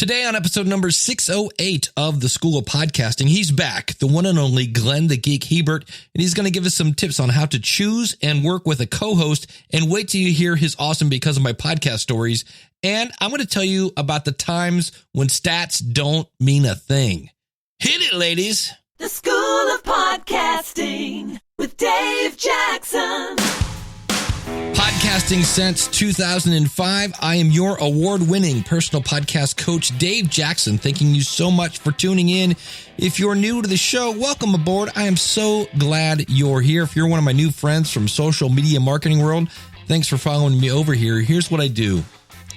Today on episode number 608 of the School of Podcasting, he's back, the one and only Gleen, the Geek Hebert, and he's going to give us some tips on how to choose and work with a co-host. And wait till you hear his awesome Because of My Podcast stories. And I'm going to tell you about the times when stats don't mean a thing. Hit it, ladies. The School of Podcasting with Dave Jackson. Podcasting since 2005. I am your award-winning personal podcast coach, Dave Jackson. Thanking you so much for tuning in. If you're new to the show, welcome aboard. I am so glad you're here. If you're one of my new friends from social media marketing world, thanks for following me over here. Here's what I do.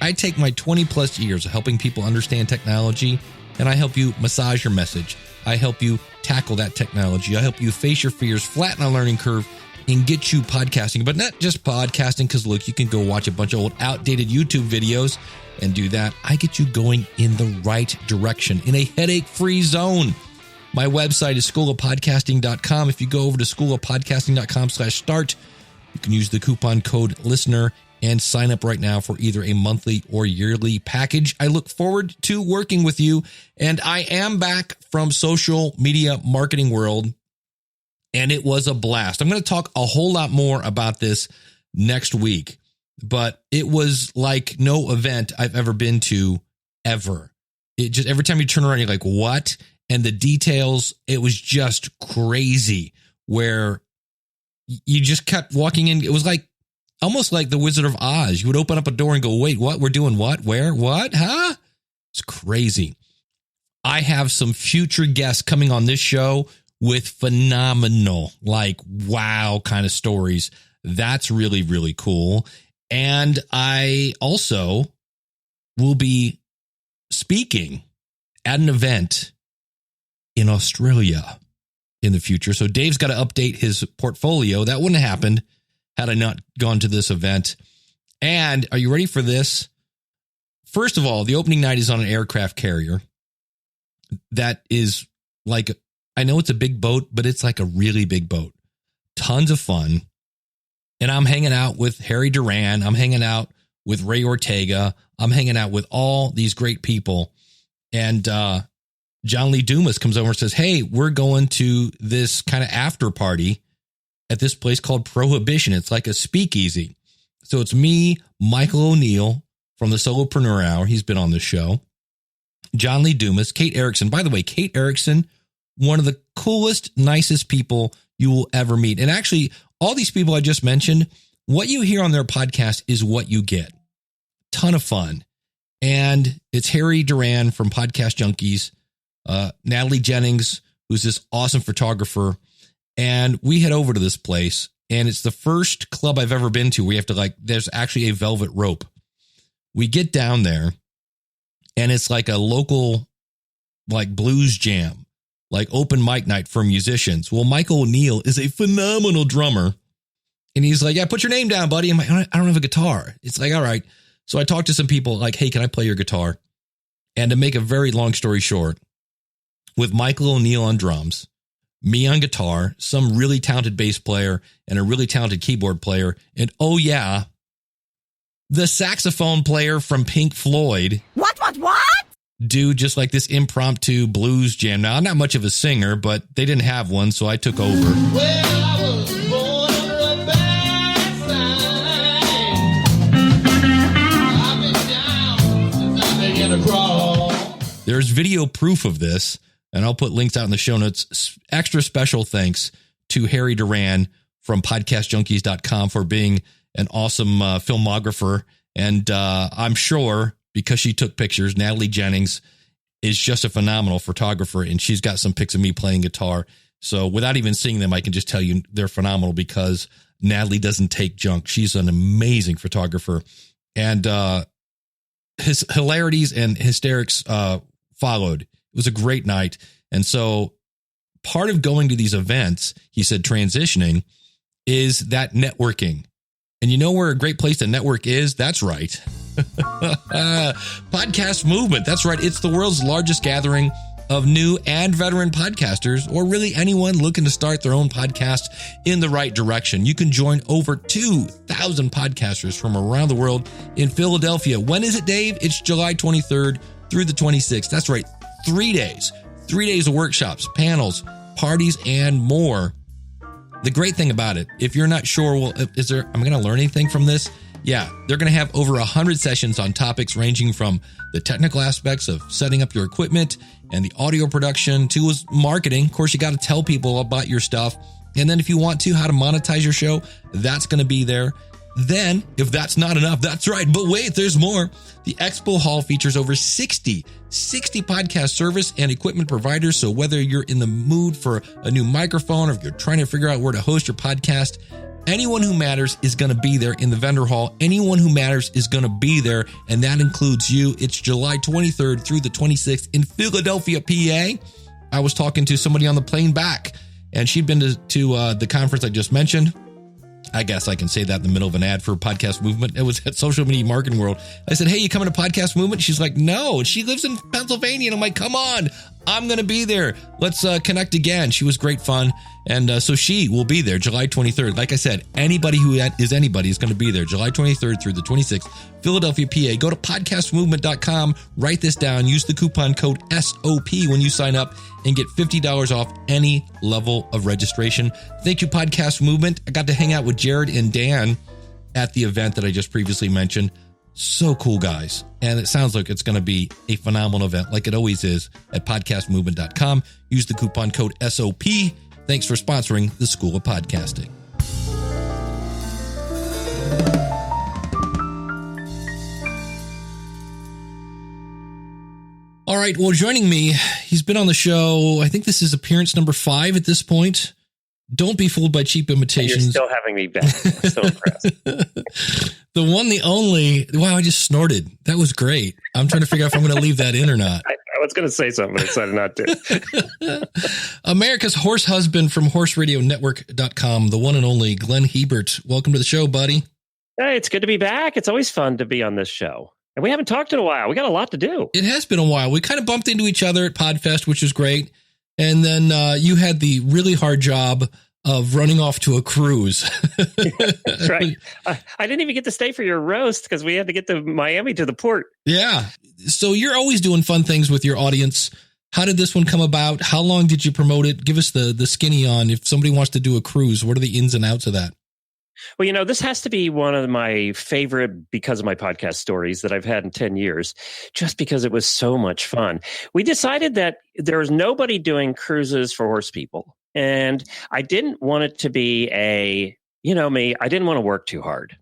I take my 20 plus years of helping people understand technology, and I help you massage your message. I help you tackle that technology. I help you face your fears, flatten a learning curve, and get you podcasting, but not just podcasting, because look, you can go watch a bunch of old outdated YouTube videos and do that. I get you going in the right direction, in a headache-free zone. My website is schoolofpodcasting.com. If you go over to schoolofpodcasting.com/start, you can use the coupon code LISTENER and sign up right now for either a monthly or yearly package. I look forward to working with you, and I am back from social media marketing world, and it was a blast. I'm going to talk a whole lot more about this next week, but it was like no event I've ever been to ever. It just, every time you turn around, you're like, what? And the details, it was just crazy, where you just kept walking in. It was like almost like the Wizard of Oz. You would open up a door and go, wait, what? We're doing what? Where? What? Huh? It's crazy. I have some future guests coming on this show with phenomenal, like, wow kind of stories. That's really, really cool. And I also will be speaking at an event in Australia in the future. So Dave's got to update his portfolio. That wouldn't have happened had I not gone to this event. And are you ready for this? First of all, the opening night is on an aircraft carrier that is like, I know it's a big boat, but it's like a really big boat. Tons of fun. And I'm hanging out with Harry Duran. I'm hanging out with Ray Ortega. I'm hanging out with all these great people. And John Lee Dumas comes over and says, hey, we're going to this kind of after party at this place called Prohibition. It's like a speakeasy. So it's me, Michael O'Neill from the Solopreneur Hour. He's been on this show. John Lee Dumas, Kate Erickson. By the way, Kate Erickson, one of the coolest, nicest people you will ever meet. And actually, all these people I just mentioned, what you hear on their podcast is what you get. Ton of fun. And it's Harry Duran from Podcast Junkies, Natalie Jennings, who's this awesome photographer. And we head over to this place, and it's the first club I've ever been to where you have to, there's actually a velvet rope. We get down there, and it's like a local, blues jam. Open mic night for musicians. Well, Michael O'Neill is a phenomenal drummer. And he's like, yeah, put your name down, buddy. I'm like, I don't have a guitar. It's like, all right. So I talked to some people like, hey, can I play your guitar? And to make a very long story short, with Michael O'Neill on drums, me on guitar, some really talented bass player, and a really talented keyboard player. And oh yeah, the saxophone player from Pink Floyd. What? Do just like this impromptu blues jam. Now, I'm not much of a singer, but they didn't have one, so I took over. Well, I was born under a bad sign. I've been down since I began to crawl. There's video proof of this, and I'll put links out in the show notes. Extra special thanks to Harry Duran from podcastjunkies.com for being an awesome filmographer. And I'm sure, because she took pictures, Natalie Jennings is just a phenomenal photographer, and she's got some pics of me playing guitar. So without even seeing them, I can just tell you they're phenomenal because Natalie doesn't take junk. She's an amazing photographer. And his hilarities and hysterics followed. It was a great night. And so part of going to these events, he said, transitioning, is that networking. And you know where a great place to network is? That's right. Podcast movement. That's right. It's the world's largest gathering of new and veteran podcasters, or really anyone looking to start their own podcast in the right direction. You can join over 2,000 podcasters from around the world in Philadelphia. When is it, Dave? It's July 23rd through the 26th. That's right, 3 days. 3 days of workshops, panels, parties, and more. The great thing about it, if you're not sure, well, am I going to learn anything from this? Yeah, they're going to have over 100 sessions on topics ranging from the technical aspects of setting up your equipment and the audio production to marketing. Of course, you got to tell people about your stuff. And then if you want to, how to monetize your show, that's going to be there. Then, if that's not enough, that's right. But wait, there's more. The Expo Hall features over 60 podcast service and equipment providers. So whether you're in the mood for a new microphone or if you're trying to figure out where to host your podcast, anyone who matters is going to be there in the vendor hall. Anyone who matters is going to be there, and that includes you. It's July 23rd through the 26th in Philadelphia, PA. I was talking to somebody on the plane back, and she'd been to the conference I just mentioned. I guess I can say that in the middle of an ad for Podcast Movement. It was at Social Media Marketing World. I said, hey, you coming to Podcast Movement? She's like, no. She lives in Pennsylvania. And I'm like, come on. I'm going to be there. Let's connect again. She was great fun. And so she will be there July 23rd. Like I said, anybody who is anybody is going to be there July 23rd through the 26th, Philadelphia, PA. Go to podcastmovement.com. Write this down. Use the coupon code SOP when you sign up and get $50 off any level of registration. Thank you, Podcast Movement. I got to hang out with Jared and Dan at the event that I just previously mentioned. So cool, guys. And it sounds like it's going to be a phenomenal event like it always is at podcastmovement.com. Use the coupon code SOP. Thanks for sponsoring the School of Podcasting. All right. Well, joining me, he's been on the show. I think this is appearance number 5 at this point. Don't be fooled by cheap imitations. And you're still having me back. I'm so impressed. The one, the only. Wow, I just snorted. That was great. I'm trying to figure out if I'm going to leave that in or not. I was going to say something, but I decided not to. America's horse husband from horseradionetwork.com, the one and only Gleen Hebert. Welcome to the show, buddy. Hey, it's good to be back. It's always fun to be on this show. And we haven't talked in a while. We got a lot to do. It has been a while. We kind of bumped into each other at PodFest, which was great. And then you had the really hard job of running off to a cruise. That's right. I didn't even get to stay for your roast because we had to get to Miami to the port. Yeah. So you're always doing fun things with your audience. How did this one come about? How long did you promote it? Give us the skinny on if somebody wants to do a cruise. What are the ins and outs of that? Well, this has to be one of my favorite because of my podcast stories that I've had in 10 years, just because it was so much fun. We decided that there was nobody doing cruises for horse people. And I didn't want it to be I didn't want to work too hard.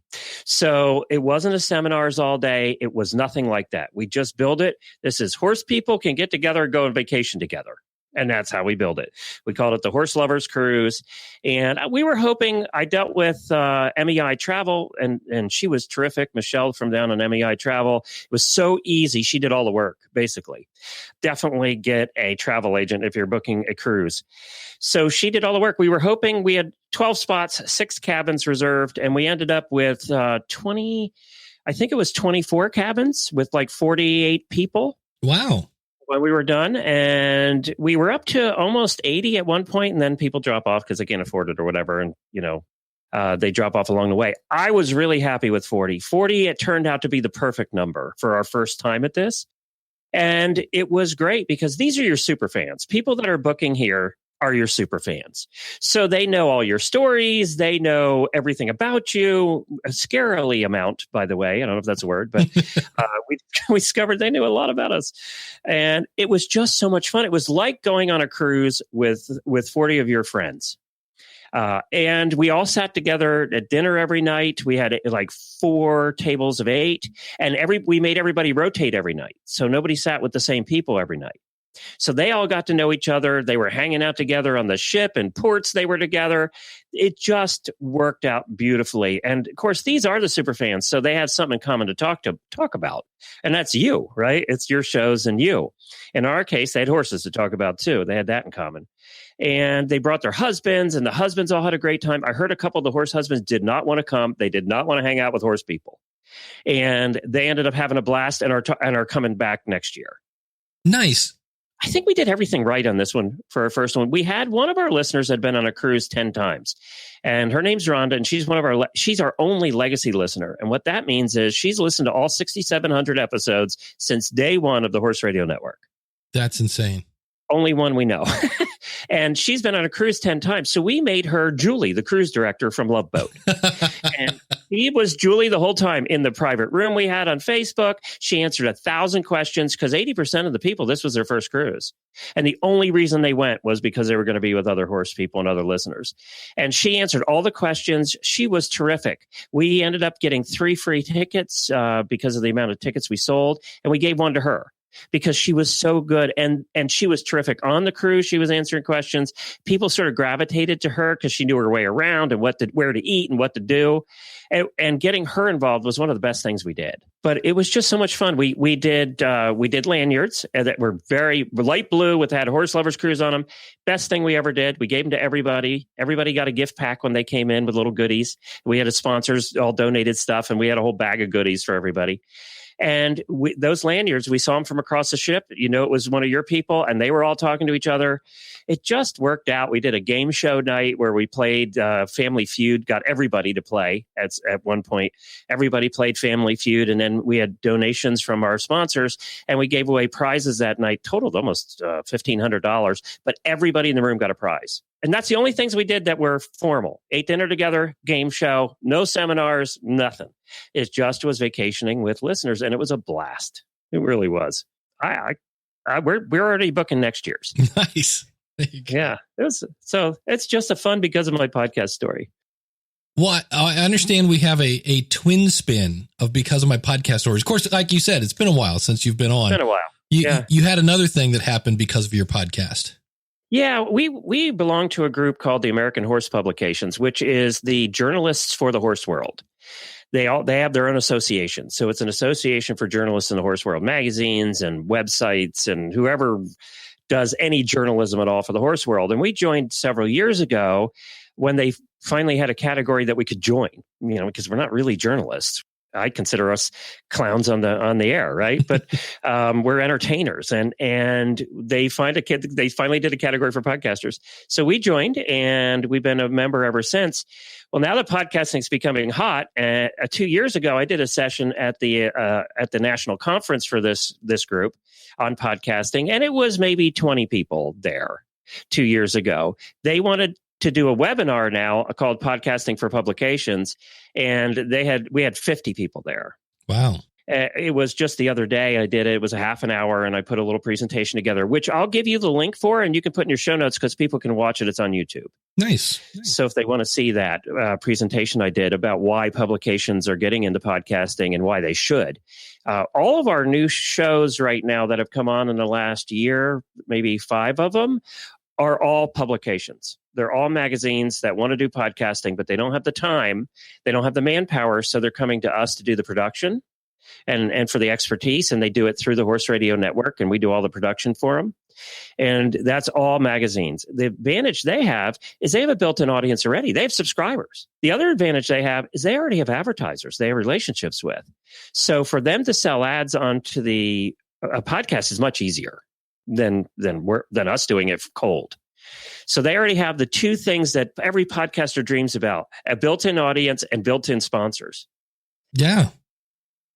So it wasn't a seminars all day. It was nothing like that. We just build it. This is horse people can get together and go on vacation together. And that's how we build it. We called it the Horse Lovers Cruise. And we were hoping, I dealt with MEI Travel, and she was terrific. Michelle from down on MEI Travel. It was so easy. She did all the work, basically. Definitely get a travel agent if you're booking a cruise. So she did all the work. We were hoping we had 12 spots, 6 cabins reserved, and we ended up with 24 cabins with like 48 people. Wow. When we were done, and we were up to almost 80 at one point, and then people drop off because they can't afford it or whatever, and they drop off along the way. I was really happy with 40. 40, it turned out to be the perfect number for our first time at this, and it was great because these are your super fans. People that are booking here are your super fans. So they know all your stories. They know everything about you. A scarily amount, by the way. I don't know if that's a word, but we discovered they knew a lot about us. And it was just so much fun. It was like going on a cruise with 40 of your friends. And we all sat together at dinner every night. We had like 4 tables of 8, and we made everybody rotate every night. So nobody sat with the same people every night. So they all got to know each other. They were hanging out together on the ship and ports. They were together. It just worked out beautifully. And of course, these are the super fans. So they had something in common to talk about. And that's you, right? It's your shows and you. In our case, they had horses to talk about too. They had that in common. And they brought their husbands, and the husbands all had a great time. I heard a couple of the horse husbands did not want to come. They did not want to hang out with horse people. And they ended up having a blast and are coming back next year. Nice. I think we did everything right on this one for our first one. We had one of our listeners had been on a cruise 10 times, and her name's Rhonda, and she's our only legacy listener. And what that means is she's listened to all 6,700 episodes since day one of the Horse Radio Network. That's insane. Only one we know. And she's been on a cruise 10 times. So we made her Julie, the cruise director from Love Boat. And he was Julie the whole time in the private room we had on Facebook. She answered 1,000 questions because 80% of the people, this was their first cruise. And the only reason they went was because they were going to be with other horse people and other listeners. And she answered all the questions. She was terrific. We ended up getting 3 free tickets because of the amount of tickets we sold. And we gave one to her, because she was so good, and she was terrific on the cruise. She was answering questions. People sort of gravitated to her because she knew her way around and where to eat and what to do. And getting her involved was one of the best things we did. But it was just so much fun. We did lanyards that were very light blue with had Horse Lovers Cruise on them. Best thing we ever did. We gave them to everybody. Everybody got a gift pack when they came in with little goodies. We had sponsors all donated stuff, and we had a whole bag of goodies for everybody. And those lanyards, we saw them from across the ship. You know, it was one of your people, and they were all talking to each other. It just worked out. We did a game show night where we played Family Feud, got everybody to play. At one point, everybody played Family Feud, and then we had donations from our sponsors, and we gave away prizes that night, totaled almost $1,500, but everybody in the room got a prize. And that's the only things we did that were formal. Ate dinner together, game show, no seminars, nothing. It just was vacationing with listeners, and it was a blast. It really was. We're already booking next year's. Nice. Yeah. It's just a fun because of my podcast story. Well, I understand we have a twin spin of because of my podcast stories. Of course, like you said, it's been a while since you've been on. It's been a while. You had another thing that happened because of your podcast. Yeah, we belong to a group called the American Horse Publications, which is the journalists for the horse world. They have their own association. So it's an association for journalists in the horse world, magazines and websites and whoever does any journalism at all for the horse world. And we joined several years ago when they finally had a category that we could join, because we're not really journalists. I consider us clowns on the air, right? But we're entertainers, and they finally did a category for podcasters. So we joined, and we've been a member ever since. Well, now that podcasting is becoming hot, 2 years ago, I did a session at the national conference for this group on podcasting, and it was maybe 20 people there 2 years ago. They wanted to do a webinar now called Podcasting for Publications, and we had 50 people there. Wow. It was just the other day I did it. It was a half an hour, and I put a little presentation together, which I'll give you the link for, and you can put in your show notes because people can watch it. It's on YouTube. Nice. So if they want to see that presentation I did about why publications are getting into podcasting and why they should. All of our new shows right now that have come on in the last year, maybe 5 of them, are all publications. They're all magazines that want to do podcasting, but they don't have the time. They don't have the manpower. So they're coming to us to do the production and for the expertise. And they do it through the Horse Radio Network, and we do all the production for them. And that's all magazines. The advantage they have is they have a built-in audience already. They have subscribers. The other advantage they have is they already have advertisers they have relationships with. So for them to sell ads onto a podcast is much easier than us doing it cold. So they already have the 2 things that every podcaster dreams about: a built-in audience and built-in sponsors. Yeah.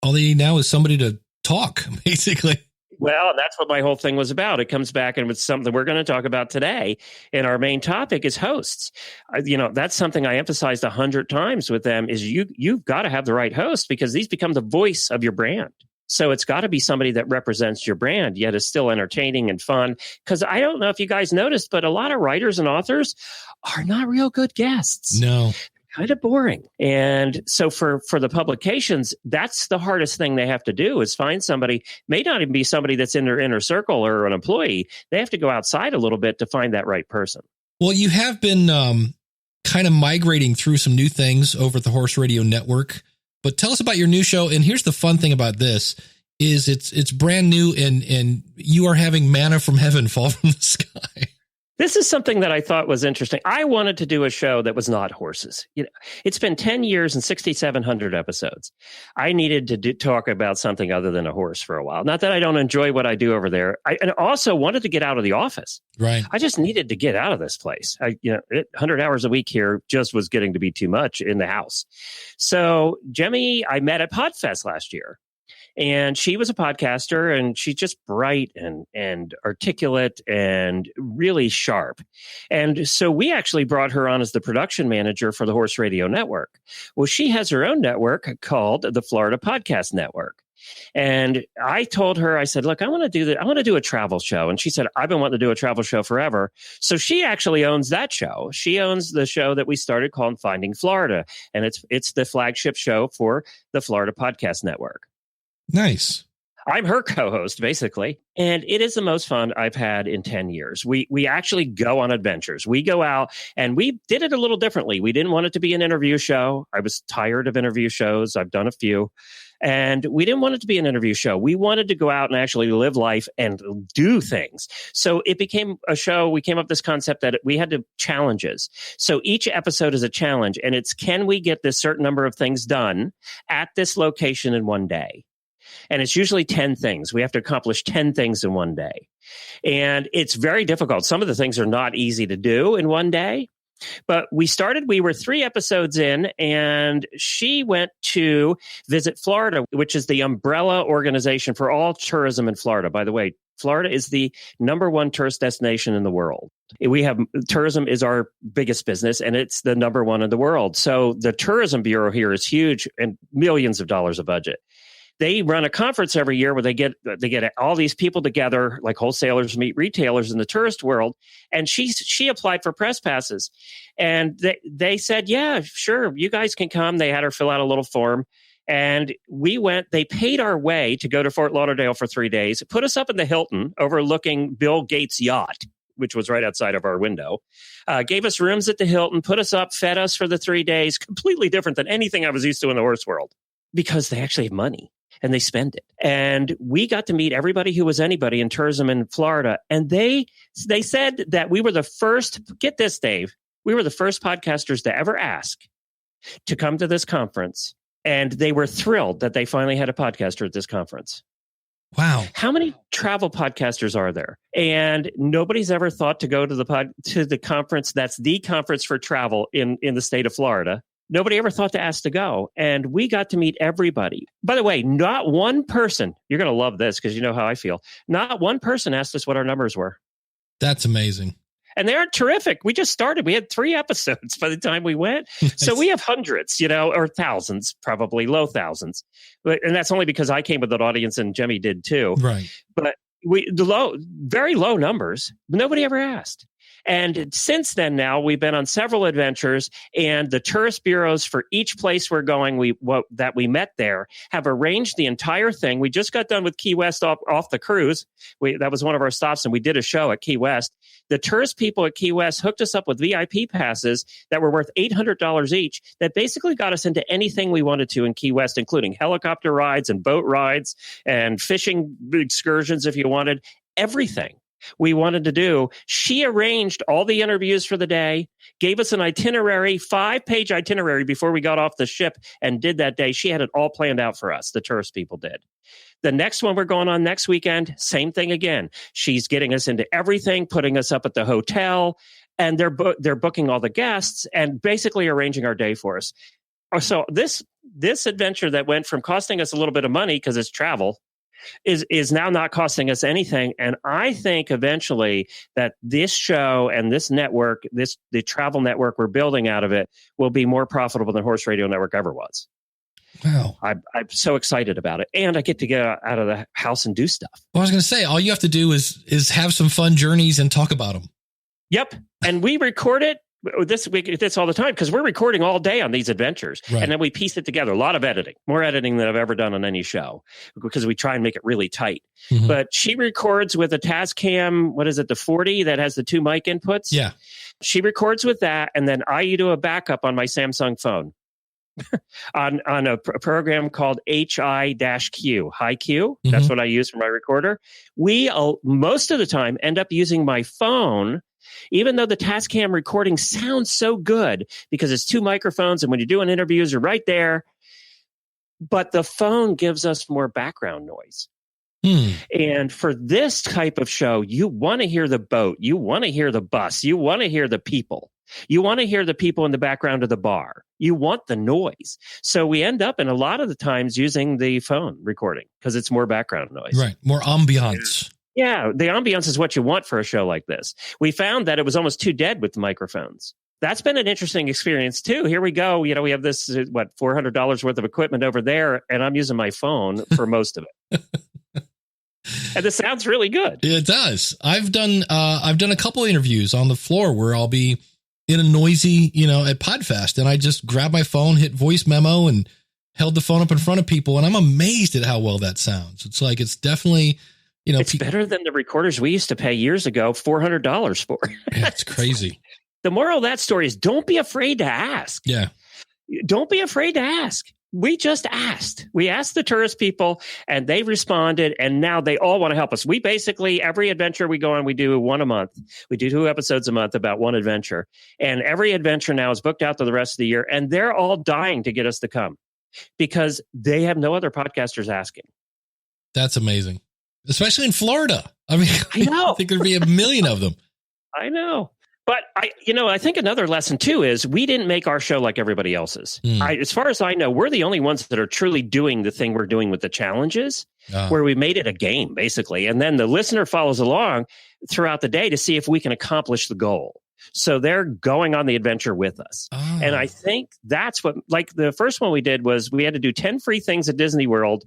All they need now is somebody to talk, basically. Well, that's what my whole thing was about. It comes back, and it's something we're going to talk about today. And our main topic is hosts. That's something I emphasized 100 times with them is you've got to have the right host, because these become the voice of your brand. So it's got to be somebody that represents your brand, yet is still entertaining and fun. Because I don't know if you guys noticed, but a lot of writers and authors are not real good guests. No. Kind of boring. And so for the publications, that's the hardest thing they have to do is find somebody, may not even be somebody that's in their inner circle or an employee. They have to go outside a little bit to find that right person. Well, you have been kind of migrating through some new things over at the Horse Radio Network. But tell us about your new show. And here's the fun thing about this is it's brand new, and you are having manna from heaven fall from the sky. This is something that I thought was interesting. I wanted to do a show that was not horses. It's been 10 years and 6,700 episodes. I needed to talk about something other than a horse for a while. Not that I don't enjoy what I do over there. I also wanted to get out of the office. Right. I just needed to get out of this place. 100 hours a week here just was getting to be too much in the house. So Jemmy, I met at PodFest last year. And she was a podcaster, and she's just bright and articulate and really sharp. And so we actually brought her on as the production manager for the Horse Radio Network. Well, she has her own network called the Florida Podcast Network. And I told her, I said, look, I want to do that. I want to do a travel show. And she said, I've been wanting to do a travel show forever. So she actually owns that show. She owns the show that we started called Finding Florida. And it's the flagship show for the Florida Podcast Network. Nice. I'm her co-host, basically, and it is the most fun I've had in 10 years. We actually go on adventures. We go out, and we did it a little differently. We didn't want it to be an interview show. I was tired of interview shows. I've done a few, and we didn't want it to be an interview show. We wanted to go out and actually live life and do things. So it became a show. We came up with this concept that we had challenges. So each episode is a challenge, and it's, can we get this certain number of things done at this location in one day? And it's usually 10 things. We have to accomplish 10 things in one day. And it's very difficult. Some of the things are not easy to do in one day. But we were 3 episodes in, and she went to visit Florida, which is the umbrella organization for all tourism in Florida. By the way, Florida is the #1 tourist destination in the world. Tourism is our biggest business, and it's the #1 in the world. So the tourism bureau here is huge and millions of dollars of budget. They run a conference every year where they get all these people together, like wholesalers meet retailers in the tourist world. And she applied for press passes, and they said, yeah, sure, you guys can come. They had her fill out a little form, and we went. They paid our way to go to Fort Lauderdale for 3 days, put us up in the Hilton overlooking Bill Gates' yacht, which was right outside of our window, gave us rooms at the Hilton, put us up, fed us for the 3 days, completely different than anything I was used to in the horse world, because they actually have money. And they spend it. And we got to meet everybody who was anybody in tourism in Florida. And they said that we were the first, get this, Dave, we were the first podcasters to ever ask to come to this conference. And they were thrilled that they finally had a podcaster at this conference. Wow. How many travel podcasters are there? And nobody's ever thought to go to the conference that's the conference for travel in the state of Florida. Nobody ever thought to ask to go. And we got to meet everybody. By the way, not one person, you're going to love this because you know how I feel. Not one person asked us what our numbers were. That's amazing. And they're terrific. We just started. We had 3 episodes by the time we went. So we have hundreds, or thousands, probably low thousands. And that's only because I came with an audience and Jemmy did too. Right. But very low numbers. Nobody ever asked. And since then, now we've been on several adventures, and the tourist bureaus for each place we're going, that we met there, have arranged the entire thing. We just got done with Key West off the cruise. That was one of our stops, and we did a show at Key West. The tourist people at Key West hooked us up with VIP passes that were worth $800 each. That basically got us into anything we wanted to in Key West, including helicopter rides and boat rides and fishing excursions if you wanted, everything we wanted to do. She arranged all the interviews for the day, gave us an itinerary, 5-page itinerary before we got off the ship and did that day. She had it all planned out for us. The tourist people did. The next one we're going on next weekend, same thing again. She's getting us into everything, putting us up at the hotel, and they're booking all the guests and basically arranging our day for us. So this adventure that went from costing us a little bit of money because it's travel is now not costing us anything. And I think eventually that this show and this network, the travel network we're building out of it, will be more profitable than Horse Radio Network ever was. Wow. I'm so excited about it. And I get to get out of the house and do stuff. Well, I was going to say, all you have to do is have some fun journeys and talk about them. Yep. And we record it. We get this all the time because we're recording all day on these adventures. Right. And then we piece it together. A lot of editing, more editing than I've ever done on any show because we try and make it really tight. Mm-hmm. But she records with a Tascam, what is it, the 40 that has the 2 mic inputs? Yeah. She records with that. And then I do a backup on my Samsung phone on a program called HI-Q. High Q. That's what I use for my recorder. We most of the time end up using my phone Even though the Tascam recording sounds so good because it's 2 microphones, and when you're doing interviews, you're right there. But the phone gives us more background noise. And for this type of show, you want to hear the boat. You want to hear the bus. You want to hear the people. You want to hear the people in the background of the bar. You want the noise. So we end up in a lot of the times using the phone recording because it's more background noise. Right. More ambiance. Yeah. The ambiance is what you want for a show like this. We found that it was almost too dead with the microphones. That's been an interesting experience too. Here we go. We have this, $400 worth of equipment over there, and I'm using my phone for most of it. And this sounds really good. It does. I've done a couple interviews on the floor where I'll be in a noisy, at PodFest, and I just grab my phone, hit voice memo, and held the phone up in front of people, and I'm amazed at how well that sounds. It's like it's definitely, it's better than the recorders we used to pay years ago $400 for. Yeah, it's crazy. The moral of that story is don't be afraid to ask. Yeah. Don't be afraid to ask. We just asked. We asked the tourist people, and they responded, and now they all want to help us. We basically, every adventure we go on, we do one a month. We do 2 episodes a month about one adventure. And every adventure now is booked out to the rest of the year, and they're all dying to get us to come because they have no other podcasters asking. That's amazing. Especially in Florida. I mean, I know. I think there'd be a million of them. I know. But I think another lesson too is we didn't make our show like everybody else's. As far as I know, we're the only ones that are truly doing the thing we're doing with the challenges, where we made it a game basically, and then the listener follows along throughout the day to see if we can accomplish the goal. So they're going on the adventure with us, and I think that's what. Like the first one we did was we had to do 10 free things at Disney World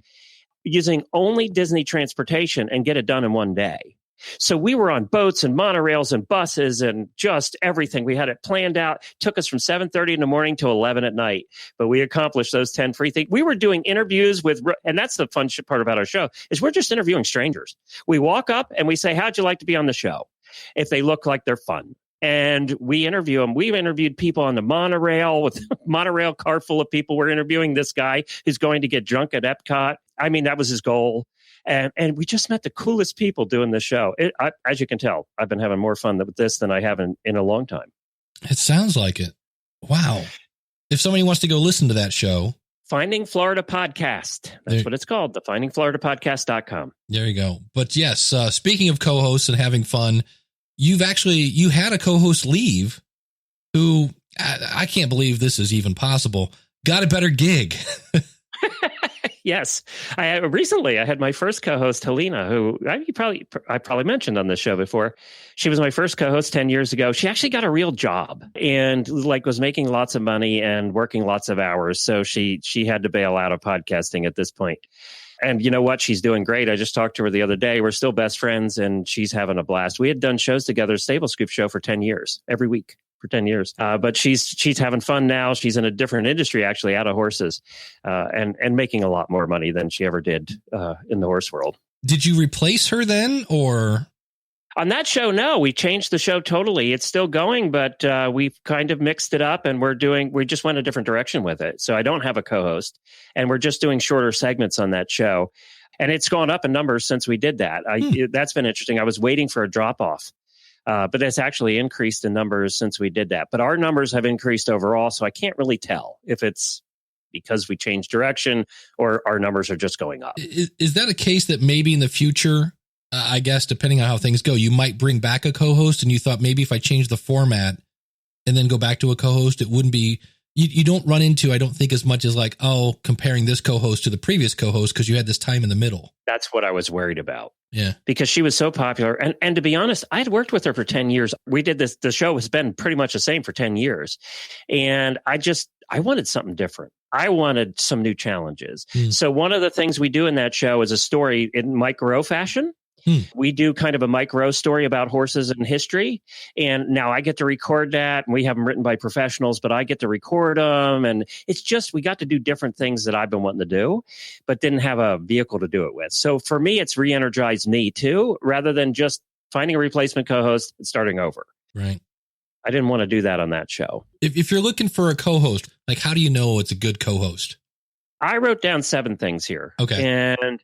using only Disney transportation and get it done in one day. So we were on boats and monorails and buses and just everything. We had it planned out. It took us from 7:30 in the morning to 11 at night. But we accomplished those 10 free things. We were doing interviews with, and that's the fun part about our show, is we're just interviewing strangers. We walk up and we say, how'd you like to be on the show? If they look like they're fun. And we interview them. We've interviewed people on the monorail with a monorail car full of people. We're interviewing this guy who's going to get drunk at Epcot. I mean, that was his goal. And we just met the coolest people doing the show. As you can tell, I've been having more fun with this than I have in a long time. It sounds like it. Wow. If somebody wants to go listen to that show. Finding Florida Podcast. That's what it's called. The FindingFloridaPodcast.com. There you go. But yes, speaking of co-hosts and having fun, you had a co-host leave who, I can't believe this is even possible, got a better gig. Yes. Recently I had my first co-host, Helena, who I probably mentioned on this show before. She was my first co-host 10 years ago. She actually got a real job and was making lots of money and working lots of hours. So she had to bail out of podcasting at this point. And you know what? She's doing great. I just talked to her the other day. We're still best friends and she's having a blast. We had done shows together, Stable Scoop Show, for 10 years, every week. For 10 years. But she's having fun now. She's in a different industry, actually, out of horses, and making a lot more money than she ever did in the horse world. Did you replace her then, or? On that show, no. We changed the show totally. It's still going, but we've kind of mixed it up, and we just went a different direction with it. So I don't have a co-host, and we're just doing shorter segments on that show. And it's gone up in numbers since we did that. That's been interesting. I was waiting for a drop-off. But it's actually increased in numbers since we did that. But our numbers have increased overall, so I can't really tell if it's because we changed direction or our numbers are just going up. Is that a case that maybe in the future, I guess, depending on how things go, you might bring back a co-host and you thought maybe if I change the format and then go back to a co-host, it wouldn't be, you don't run into, I don't think, as much as like, comparing this co-host to the previous co-host because you had this time in the middle. That's what I was worried about. Yeah. Because she was so popular. And to be honest, I had worked with her for 10 years. We did this. The show has been pretty much the same for 10 years. And I wanted something different. I wanted some new challenges. So one of the things we do in that show is a story in Mike Rowe fashion. We do kind of a Mike Rowe story about horses and history. And now I get to record that. And we have them written by professionals, but I get to record them. And it's just, we got to do different things that I've been wanting to do, but didn't have a vehicle to do it with. So for me, it's re-energized me too, rather than just finding a replacement co-host and starting over. Right. I didn't want to do that on that show. If you're looking for a co-host, like how do you know it's a good co-host? I wrote down 7 things here. Okay. And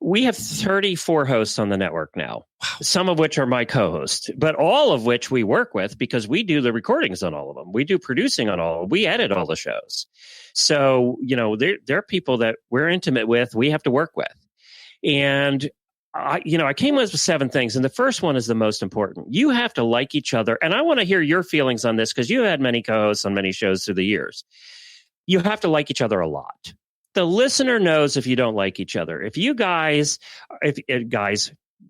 We have 34 hosts on the network now, some of which are my co-hosts, but all of which we work with because we do the recordings on all of them. We do producing on all of them. We edit all the shows. So, there are people that we're intimate with, we have to work with. And I came up with 7 things, and the first one is the most important. You have to like each other. And I want to hear your feelings on this because you had many co-hosts on many shows through the years. You have to like each other a lot. The listener knows if you don't like each other. If you guys,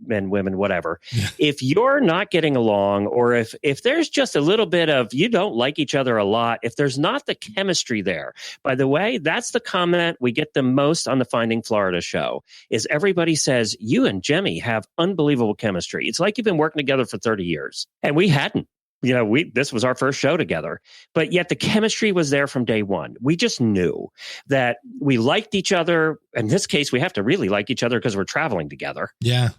men, women, whatever, if you're not getting along, or if there's just a little bit of you don't like each other a lot, if there's not the chemistry there. By the way, that's the comment we get the most on the Finding Florida show, is everybody says, you and Jemmy have unbelievable chemistry. It's like you've been working together for 30 years. And we hadn't. This was our first show together, but yet the chemistry was there from day one. We just knew that we liked each other. In this case, we have to really like each other because we're traveling together. Yeah.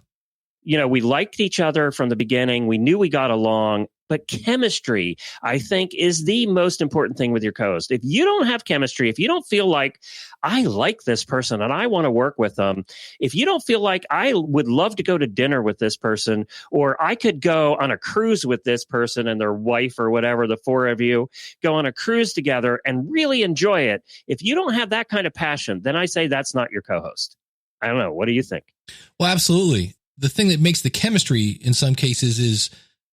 We liked each other from the beginning. We knew we got along, but chemistry, I think, is the most important thing with your co-host. If you don't have chemistry, if you don't feel like I like this person and I want to work with them, if you don't feel like I would love to go to dinner with this person, or I could go on a cruise with this person and their wife or whatever, the 4 of you go on a cruise together and really enjoy it. If you don't have that kind of passion, then I say that's not your co-host. I don't know. What do you think? Well, absolutely. The thing that makes the chemistry in some cases is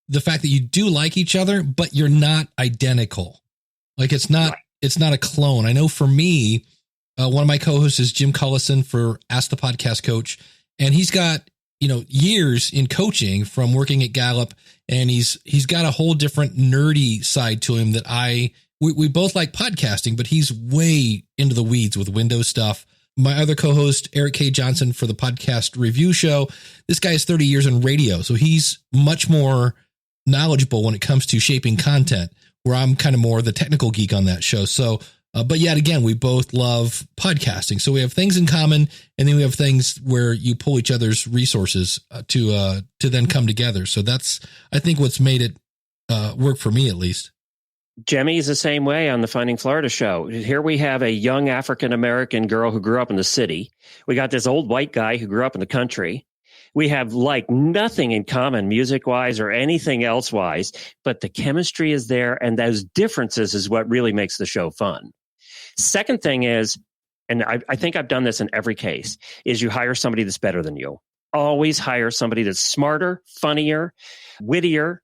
the fact that you do like each other, but you're not identical. Like it's not a clone. I know for me, one of my co-hosts is Jim Cullison for Ask the Podcast Coach. And he's got, years in coaching from working at Gallup, and he's got a whole different nerdy side to him that we both like podcasting, but he's way into the weeds with Windows stuff. My other co-host, Eric K. Johnson for the podcast review show. This guy has 30 years in radio, so he's much more knowledgeable when it comes to shaping content, where I'm kind of more the technical geek on that show. So, but yet again, we both love podcasting. So we have things in common, and then we have things where you pull each other's resources to then come together. So that's, I think, what's made it work for me, at least. Jemmy is the same way on the Finding Florida show. Here we have a young African-American girl who grew up in the city. We got this old white guy who grew up in the country. We have like nothing in common music-wise or anything else-wise, but the chemistry is there, and those differences is what really makes the show fun. Second thing is, and I think I've done this in every case, is you hire somebody that's better than you. Always hire somebody that's smarter, funnier, wittier,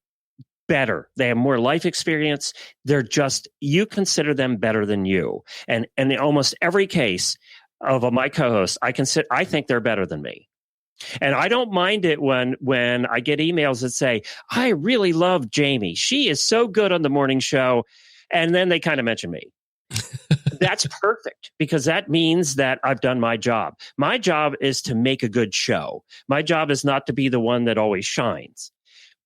better. They have more life experience. They're just, you consider them better than you. And in almost every case of my co-hosts, I think they're better than me. And I don't mind it when I get emails that say, I really love Jamie. She is so good on the morning show. And then they kind of mention me. That's perfect, because that means that I've done my job. My job is to make a good show. My job is not to be the one that always shines.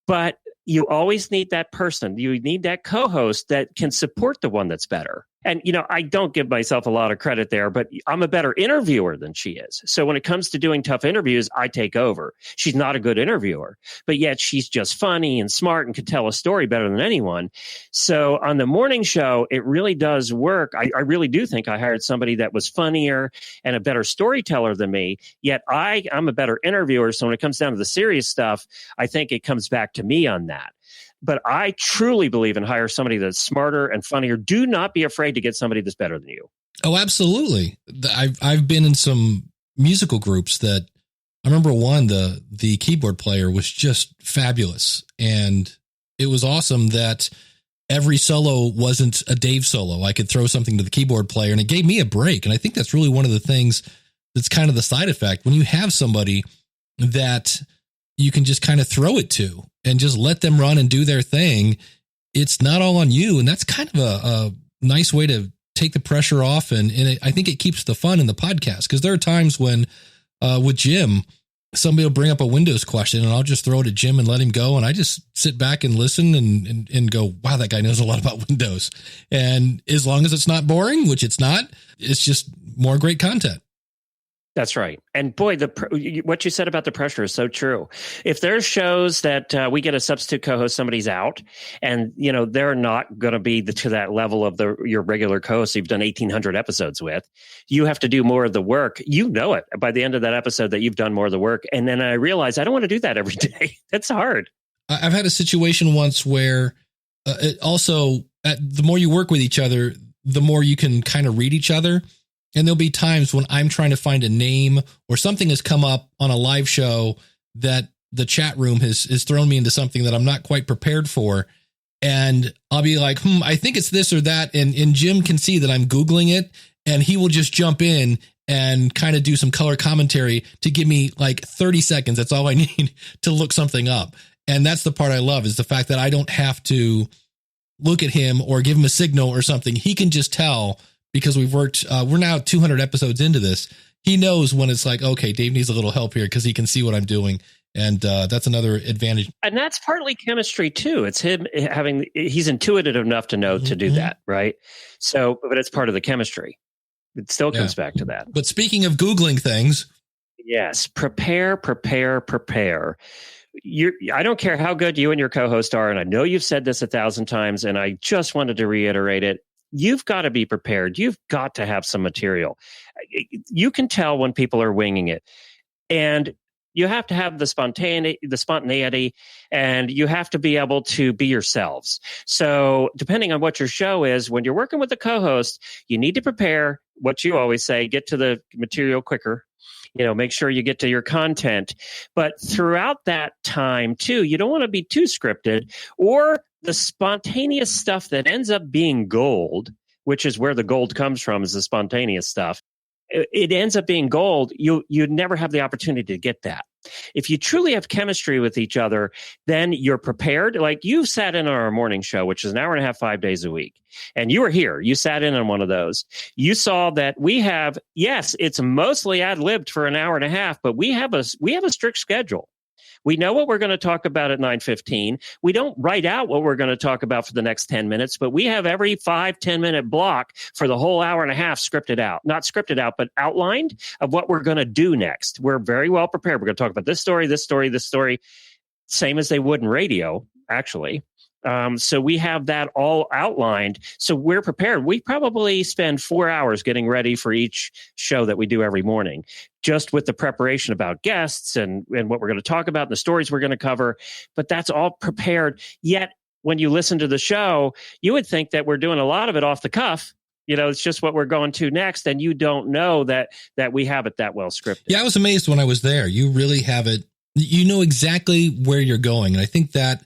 But you always need that person. You need that co-host that can support the one that's better. And, I don't give myself a lot of credit there, but I'm a better interviewer than she is. So when it comes to doing tough interviews, I take over. She's not a good interviewer, but yet she's just funny and smart and could tell a story better than anyone. So on the morning show, it really does work. I really do think I hired somebody that was funnier and a better storyteller than me, yet I'm a better interviewer. So when it comes down to the serious stuff, I think it comes back to me on that. But I truly believe in hire somebody that's smarter and funnier. Do not be afraid to get somebody that's better than you. Oh, absolutely. I've been in some musical groups that I remember the keyboard player was just fabulous. And it was awesome that every solo wasn't a Dave solo. I could throw something to the keyboard player and it gave me a break. And I think that's really one of the things that's kind of the side effect when you have somebody that you can just kind of throw it to and just let them run and do their thing. It's not all on you. And that's kind of a nice way to take the pressure off. And I think it keeps the fun in the podcast, because there are times when with Jim, somebody will bring up a Windows question and I'll just throw it at Jim and let him go. And I just sit back and listen and go, wow, that guy knows a lot about Windows. And as long as it's not boring, which it's not, it's just more great content. That's right. And boy, what you said about the pressure is so true. If there's shows that we get a substitute co-host, somebody's out, and they're not going to be to that level of your regular co-host you've done 1,800 episodes with, you have to do more of the work. You know it by the end of that episode that you've done more of the work. And then I realized I don't want to do that every day. That's hard. I've had a situation once where the more you work with each other, the more you can kind of read each other. And there'll be times when I'm trying to find a name or something has come up on a live show that the chat room has thrown me into something that I'm not quite prepared for. And I'll be like, I think it's this or that. And Jim can see that I'm Googling it, and he will just jump in and kind of do some color commentary to give me like 30 seconds. That's all I need to look something up. And that's the part I love, is the fact that I don't have to look at him or give him a signal or something. He can just tell, because we've worked, we're now 200 episodes into this. He knows when it's like, okay, Dave needs a little help here, because he can see what I'm doing. And that's another advantage. And that's partly chemistry too. It's him he's intuitive enough to know to do that. Right. So, but it's part of the chemistry. It still comes back to that. But speaking of Googling things. Yes. Prepare. I don't care how good you and your co-host are. And I know you've said this 1,000 times, and I just wanted to reiterate it. You've got to be prepared. You've got to have some material. You can tell when people are winging it, and you have to have the spontaneity, and you have to be able to be yourselves. So depending on what your show is, when you're working with a co-host, you need to prepare what you always say, get to the material quicker. Make sure you get to your content. But throughout that time, too, you don't want to be too scripted, or the spontaneous stuff that ends up being gold, which is where the gold comes from, is the spontaneous stuff. It ends up being gold. You never have the opportunity to get that. If you truly have chemistry with each other, then you're prepared. Like, you sat in on our morning show, which is an hour and a half, 5 days a week. And you were here. You sat in on one of those. You saw that we have, yes, it's mostly ad-libbed for an hour and a half, but we have a strict schedule. We know what we're going to talk about at 9:15. We don't write out what we're going to talk about for the next 10 minutes, but we have every 5-10 minute block for the whole hour and a half scripted out. Not scripted out, but outlined of what we're going to do next. We're very well prepared. We're going to talk about this story, this story, this story, same as they would in radio, actually. So we have that all outlined. So we're prepared. We probably spend 4 hours getting ready for each show that we do every morning, just with the preparation about guests and what we're going to talk about and the stories we're going to cover. But that's all prepared. Yet when you listen to the show, you would think that we're doing a lot of it off the cuff. It's just what we're going to next. And you don't know that we have it that well scripted. Yeah, I was amazed when I was there. You really have it. You know exactly where you're going. And I think that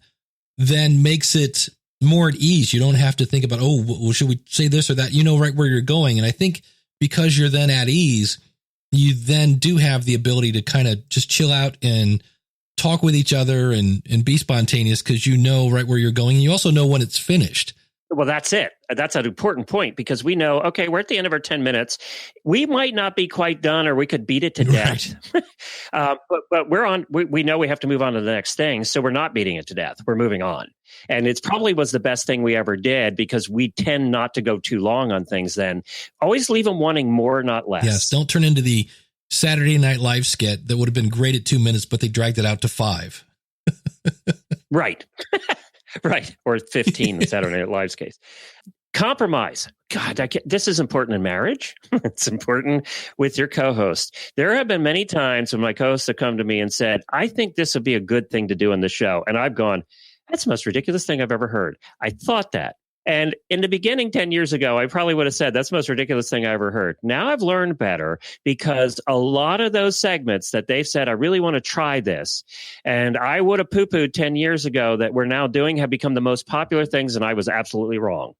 then makes it more at ease. You don't have to think about, well, should we say this or that? You know right where you're going. And I think because you're then at ease, you then do have the ability to kind of just chill out and talk with each other and be spontaneous, because you know right where you're going. And you also know when it's finished. Well, that's it. That's an important point, because we know, okay, we're at the end of our 10 minutes. We might not be quite done, or we could beat it to death. But we're on. We know we have to move on to the next thing. So we're not beating it to death. We're moving on. And it's probably was the best thing we ever did, because we tend not to go too long on things then. Always leave them wanting more, not less. Yes. Don't turn into the Saturday Night Live skit that would have been great at 2 minutes, but they dragged it out to 5. Right. Right. Or 15 in Saturday Night Live's case. Compromise. God, this is important in marriage. It's important with your co-host. There have been many times when my co-hosts have come to me and said, I think this would be a good thing to do in the show. And I've gone, that's the most ridiculous thing I've ever heard. I thought that. And in the beginning, 10 years ago, I probably would have said, that's the most ridiculous thing I ever heard. Now I've learned better, because a lot of those segments that they've said, I really want to try this, and I would have poo-pooed 10 years ago that we're now doing, have become the most popular things, and I was absolutely wrong.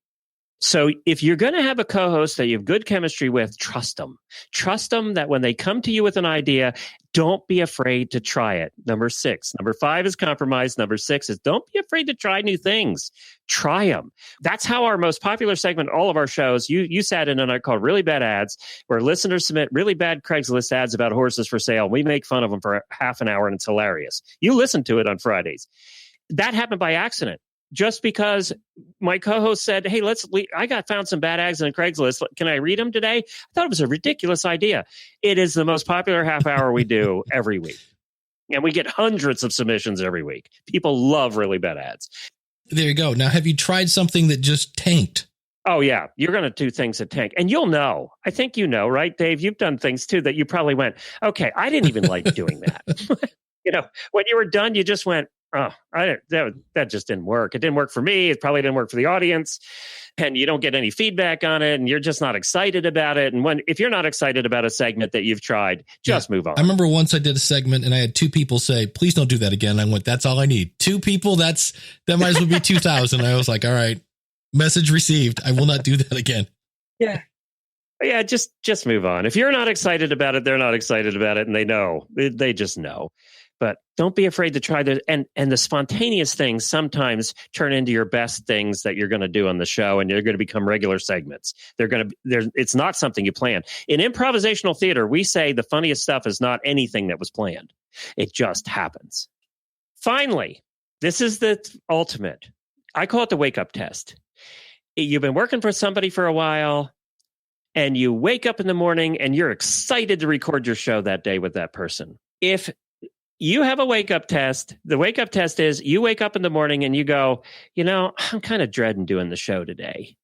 So if you're going to have a co-host that you have good chemistry with, trust them. Trust them that when they come to you with an idea, don't be afraid to try it. Number 6. Number 5 is compromise. Number 6 is don't be afraid to try new things. Try them. That's how our most popular segment, all of our shows, you sat in on it, called Really Bad Ads, where listeners submit really bad Craigslist ads about horses for sale. We make fun of them for half an hour, and it's hilarious. You listen to it on Fridays. That happened by accident. just because my co-host said, hey, found some bad ads on Craigslist. Can I read them today? I thought it was a ridiculous idea. It is the most popular half hour we do every week. And we get hundreds of submissions every week. People love really bad ads. There you go. Now, have you tried something that just tanked? Oh, yeah. You're going to do things that tank. And you'll know. I think you know, right, Dave? You've done things, too, that you probably went, okay, I didn't even like doing that. When you were done, you just went, oh, that just didn't work. It didn't work for me. It probably didn't work for the audience. And you don't get any feedback on it. And you're just not excited about it. And if you're not excited about a segment that you've tried, just move on. I remember once I did a segment and I had 2 people say, please don't do that again. I went, that's all I need. 2 people. That might as well be 2,000. I was like, all right, message received. I will not do that again. Yeah. Yeah. Just move on. If you're not excited about it, they're not excited about it. And they know, they just know. But don't be afraid to try the and the spontaneous things sometimes turn into your best things that you're going to do on the show, and they're going to become regular segments. It's not something you plan. In improvisational theater, we say the funniest stuff is not anything that was planned. It just happens. Finally, this is the ultimate. I call it the wake up test. You've been working for somebody for a while, and you wake up in the morning and you're excited to record your show that day with that person. If you have a wake-up test. The wake-up test is you wake up in the morning and you go, I'm kind of dreading doing the show today.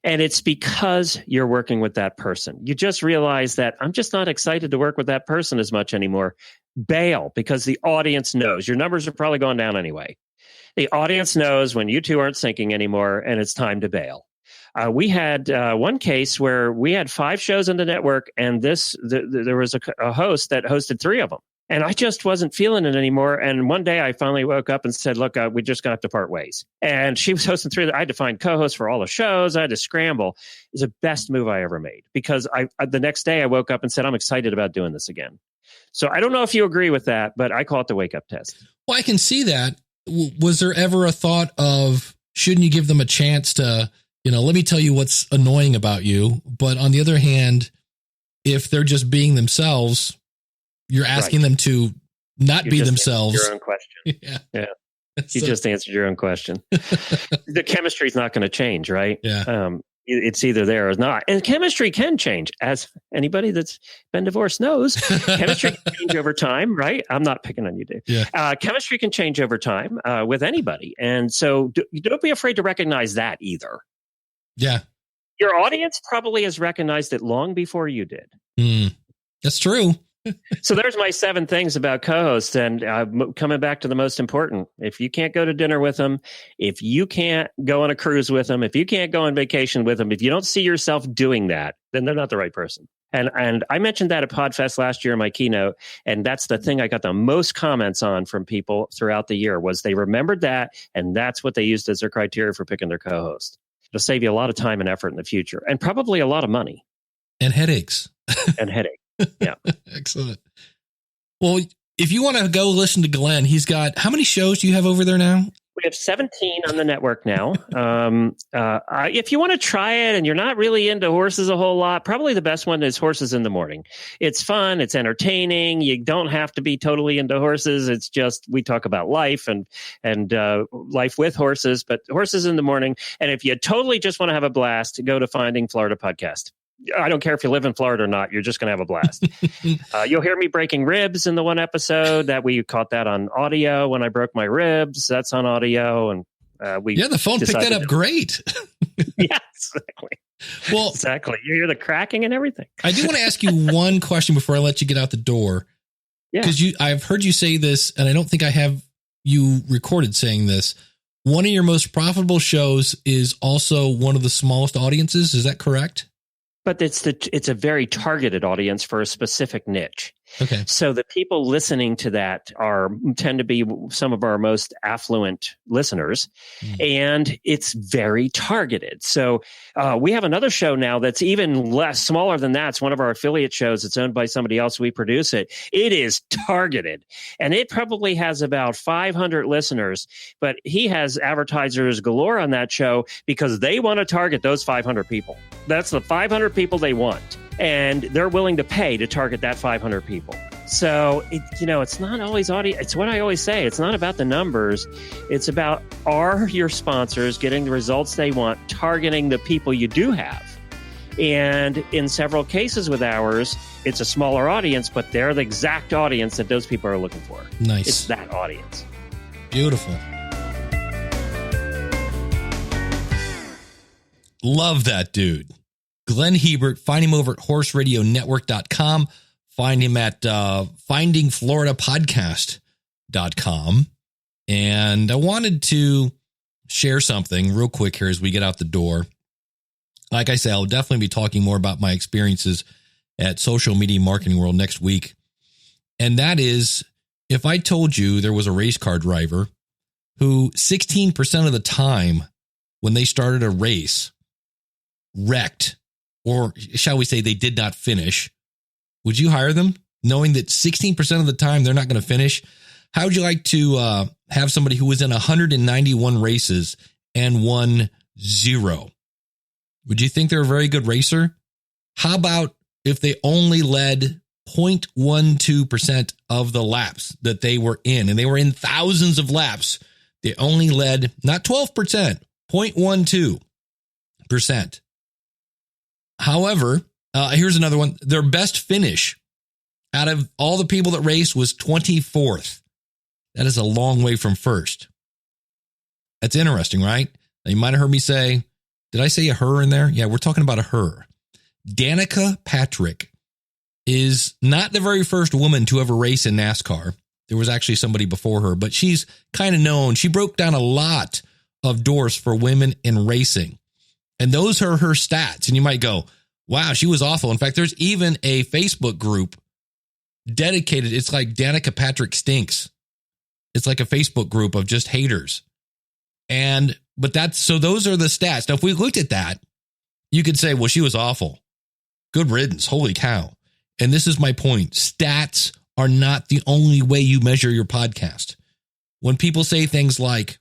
And it's because you're working with that person. You just realize that I'm just not excited to work with that person as much anymore. Bail, because the audience knows. Your numbers are probably going down anyway. The audience knows when you two aren't syncing anymore, and it's time to bail. We had one case where we had 5 shows on the network, and there was a host that hosted 3 of them. And I just wasn't feeling it anymore. And one day I finally woke up and said, look, we just got to part ways. And she was hosting 3. I had to find co-hosts for all the shows. I had to scramble. It was the best move I ever made, because the next day I woke up and said, I'm excited about doing this again. So I don't know if you agree with that, but I call it the wake-up test. Well, I can see that. Was there ever a thought of, shouldn't you give them a chance to, let me tell you what's annoying about you? But on the other hand, if they're just being themselves, you're asking them to not be themselves. Your own question. Yeah. You just answered your own question. The chemistry is not going to change, right? Yeah. It's either there or not. And chemistry can change, as anybody that's been divorced knows. Chemistry can change over time, right? I'm not picking on you, Dave. Yeah. Chemistry can change over time with anybody. And so don't be afraid to recognize that either. Yeah. Your audience probably has recognized it long before you did. That's true. So there's my 7 things about co-hosts, and coming back to the most important. If you can't go to dinner with them, if you can't go on a cruise with them, if you can't go on vacation with them, if you don't see yourself doing that, then they're not the right person. And I mentioned that at PodFest last year in my keynote, and that's the thing I got the most comments on from people throughout the year was they remembered that, and that's what they used as their criteria for picking their co-host. It'll save you a lot of time and effort in the future, and probably a lot of money. And headaches. Yeah. Excellent. Well, if you want to go listen to Glenn, he's got, how many shows do you have over there now? We have 17 on the network now. If you want to try it and you're not really into horses a whole lot, probably the best one is Horses in the Morning. It's fun. It's entertaining. You don't have to be totally into horses. It's just, we talk about life and life with horses, but Horses in the Morning. And if you totally just want to have a blast, go to Finding Florida Podcast. I don't care if you live in Florida or not. You're just going to have a blast. You'll hear me breaking ribs in the one episode that we caught that on audio when I broke my ribs. That's on audio. And the phone picked that up great. Yeah, exactly. Well, exactly. You hear the cracking and everything. I do want to ask you one question before I let you get out the door. Yeah. Because I've heard you say this, and I don't think I have you recorded saying this. One of your most profitable shows is also one of the smallest audiences. Is that correct? But it's a very targeted audience for a specific niche. Okay. So the people listening to that tend to be some of our most affluent listeners, and it's very targeted. So we have another show now that's even smaller than that. It's one of our affiliate shows. It's owned by somebody else. We produce it. It is targeted, and it probably has about 500 listeners, but he has advertisers galore on that show because they want to target those 500 people. That's the 500 people they want. And they're willing to pay to target that 500 people. So, it's not always audience. It's what I always say. It's not about the numbers. It's about, are your sponsors getting the results they want, targeting the people you do have? And in several cases with ours, it's a smaller audience, but they're the exact audience that those people are looking for. Nice. It's that audience. Beautiful. Love that dude. Glenn Hebert. Find him over at horseradionetwork.com. Find him at findingfloridapodcast.com. And I wanted to share something real quick here as we get out the door. Like I said, I'll definitely be talking more about my experiences at Social Media Marketing World next week. And that is, if I told you there was a race car driver who 16% of the time when they started a race wrecked, or shall we say they did not finish, would you hire them knowing that 16% of the time they're not going to finish? How would you like to have somebody who was in 191 races and won 0? Would you think they're a very good racer? How about if they only led 0.12% of the laps that they were in, and they were in thousands of laps? They only led not 12%, 0.12%. However, here's another one. Their best finish out of all the people that raced was 24th. That is a long way from first. That's interesting, right? Now, you might have heard me say, did I say a her in there? Yeah, we're talking about a her. Danica Patrick is not the very first woman to ever race in NASCAR. There was actually somebody before her, but she's kind of known. She broke down a lot of doors for women in racing. And those are her stats. And you might go, wow, she was awful. In fact, there's even a Facebook group dedicated. It's like Danica Patrick Stinks. It's like a Facebook group of just haters. But those are the stats. Now, if we looked at that, you could say, well, she was awful. Good riddance. Holy cow. And this is my point. Stats are not the only way you measure your podcast. When people say things like,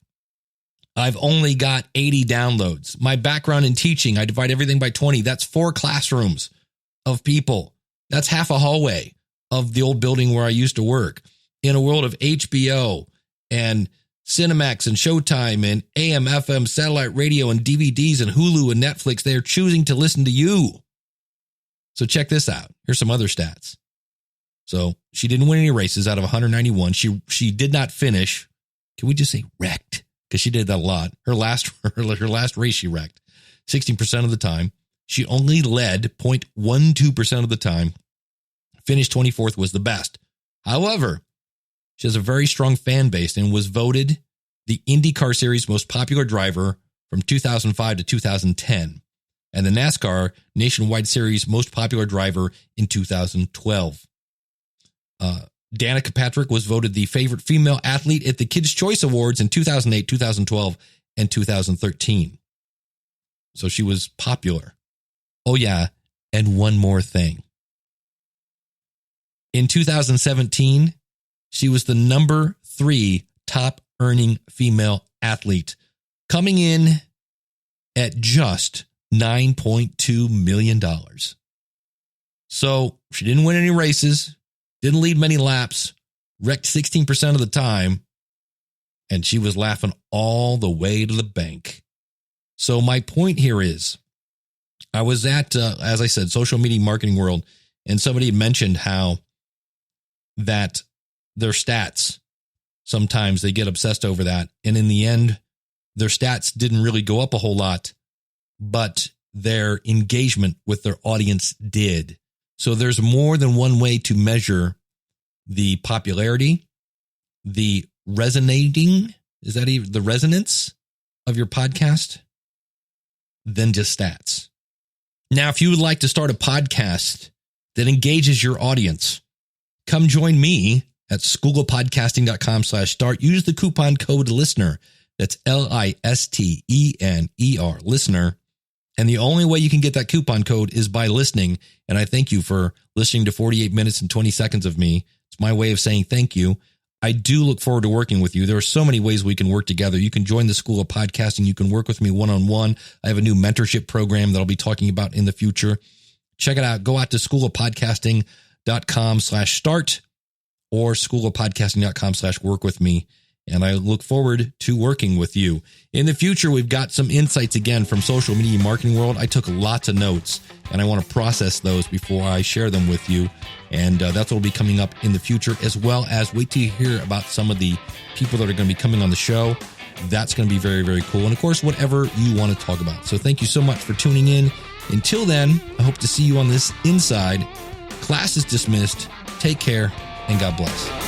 I've only got 80 downloads. My background in teaching, I divide everything by 20. That's 4 classrooms of people. That's half a hallway of the old building where I used to work. In a world of HBO and Cinemax and Showtime and AM, FM, satellite radio and DVDs and Hulu and Netflix, they are choosing to listen to you. So check this out. Here's some other stats. So she didn't win any races out of 191. She did not finish. Can we just say wrecked? Because she did that a lot. Her last race she wrecked 16% of the time. She only led 0.12% of the time. Finished 24th was the best. However, she has a very strong fan base and was voted the IndyCar Series most popular driver from 2005 to 2010, and the NASCAR Nationwide Series most popular driver in 2012. Danica Patrick was voted the favorite female athlete at the Kids' Choice Awards in 2008, 2012, and 2013. So she was popular. Oh, yeah. And one more thing. In 2017, she was the number 3 top earning female athlete, coming in at just $9.2 million. So she didn't win any races, didn't lead many laps, wrecked 16% of the time, and she was laughing all the way to the bank. So my point here is, I was at, as I said, Social Media Marketing World, and somebody had mentioned how that their stats, sometimes they get obsessed over that. And in the end, their stats didn't really go up a whole lot, but their engagement with their audience did. So there's more than one way to measure the popularity, the resonating, is that even the resonance of your podcast, than just stats. Now, if you would like to start a podcast that engages your audience, come join me at schoolofpodcasting.com/start. Use the coupon code LISTENER. That's LISTENER, listener. And the only way you can get that coupon code is by listening. And I thank you for listening to 48 minutes and 20 seconds of me. It's my way of saying thank you. I do look forward to working with you. There are so many ways we can work together. You can join the School of Podcasting. You can work with me one-on-one. I have a new mentorship program that I'll be talking about in the future. Check it out. Go out to schoolofpodcasting.com/start. or schoolofpodcasting.com/work with me. And I look forward to working with you. In the future, we've got some insights again from social media marketing world. I took lots of notes and I want to process those before I share them with you. And that's what will be coming up in the future, as well as wait till you hear about some of the people that are going to be coming on the show. That's going to be very, very cool. And of course, whatever you want to talk about. So thank you so much for tuning in. Until then, I hope to see you on this inside. Class is dismissed. Take care and God bless.